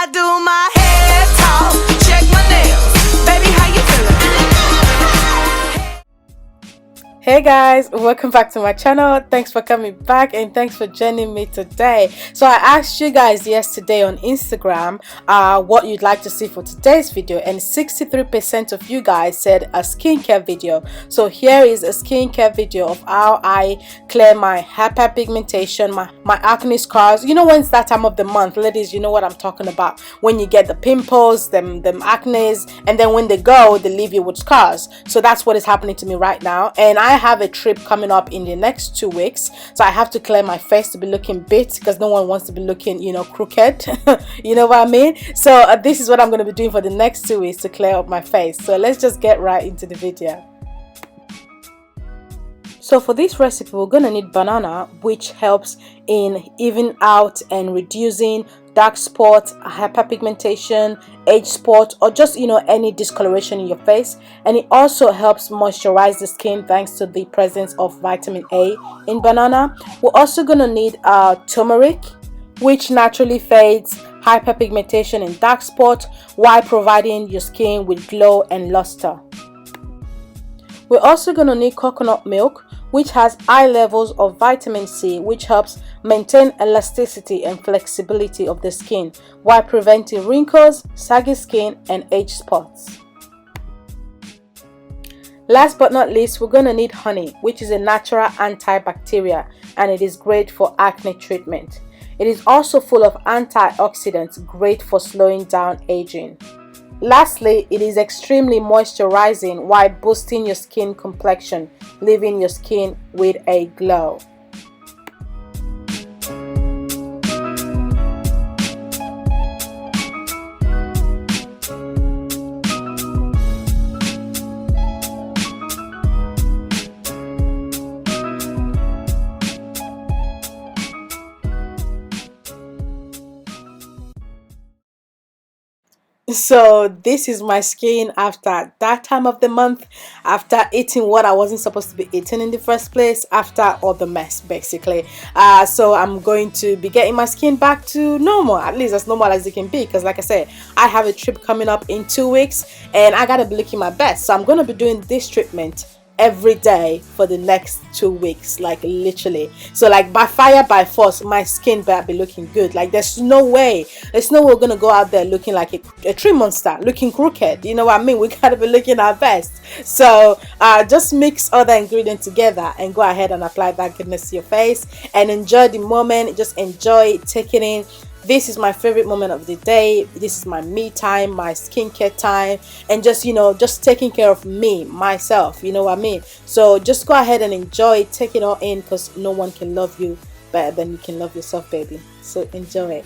I do my hair talk, check my nails. Baby, how you feeling? Hey guys, welcome back to my channel. Thanks for coming back and thanks for joining me today. So I asked you guys yesterday on Instagram what you'd like to see for today's video, and 63% of you guys said a skincare video. So here is a skincare video of how I clear my hyperpigmentation, my acne scars. You know, when it's that time of the month, ladies, you know what I'm talking about, when you get the pimples, them acnes, and then when they go, they leave you with scars. So that's what is happening to me right now, and I have a trip coming up in the next 2 weeks, so I have to clear my face to be looking bit, because no one wants to be looking, you know, crooked. You know what I mean? So this is what I'm going to be doing for the next 2 weeks to clear up my face. So let's just get right into the video. So for this recipe, we're going to need banana, which helps in even out and reducing dark spot, hyperpigmentation, age spot, or just, you know, any discoloration in your face. And it also helps moisturize the skin thanks to the presence of vitamin A in banana. We're also going to need turmeric, which naturally fades hyperpigmentation and dark spot while providing your skin with glow and luster. We're also going to need coconut milk, which has high levels of vitamin C, which helps maintain elasticity and flexibility of the skin while preventing wrinkles, saggy skin, and age spots. Last but not least, we're going to need honey, which is a natural antibacterial, and it is great for acne treatment. It is also full of antioxidants, great for slowing down aging. Lastly, it is extremely moisturizing while boosting your skin complexion, leaving your skin with a glow. So this is my skin after that time of the month, after eating what I wasn't supposed to be eating in the first place, after all the mess basically. So I'm going to be getting my skin back to normal, at least as normal as it can be, because like I said, I have a trip coming up in 2 weeks and I gotta be looking my best. So I'm gonna be doing this treatment every day for the next 2 weeks, like literally. So like by fire by force, my skin better be looking good. Like there's no way we're gonna go out there looking like a tree monster, looking crooked. You know what I mean? We gotta be looking our best. So just mix all the ingredients together and go ahead and apply that goodness to your face and enjoy the moment. Just enjoy taking in. This is my favorite moment of the day. This is my me time, my skincare time, and just, you know, just taking care of me, myself, you know what I mean? So just go ahead and enjoy, take it all in, because no one can love you better than you can love yourself, baby. So enjoy it.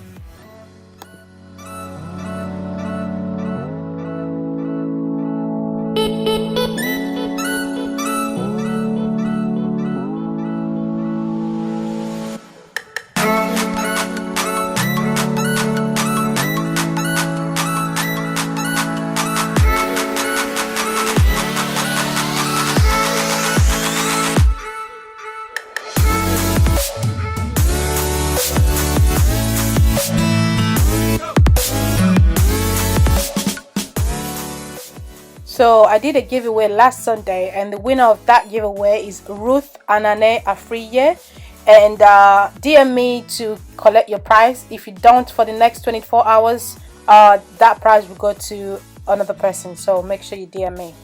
So I did a giveaway last Sunday, and the winner of that giveaway is Ruth Anane Afriye. And DM me to collect your prize. If you don't, for the next 24 hours, that prize will go to another person. So make sure you DM me.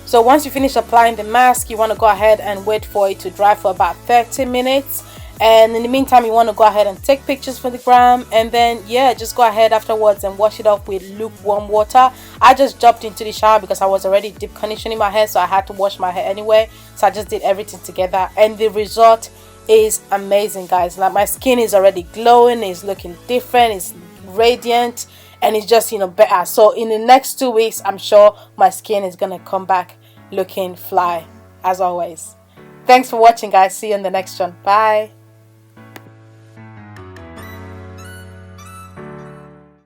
So once you finish applying the mask, you want to go ahead and wait for it to dry for about 30 minutes. And in the meantime, you want to go ahead and take pictures for the gram, and then yeah, just go ahead afterwards and wash it off with lukewarm water. I just jumped into the shower because I was already deep conditioning my hair, so I had to wash my hair anyway. So I just did everything together, and the result is amazing, guys. Like my skin is already glowing, it's looking different, it's radiant, and it's just, you know, better. So in the next 2 weeks, I'm sure my skin is gonna come back looking fly as always. Thanks for watching, guys. See you in the next one. Bye.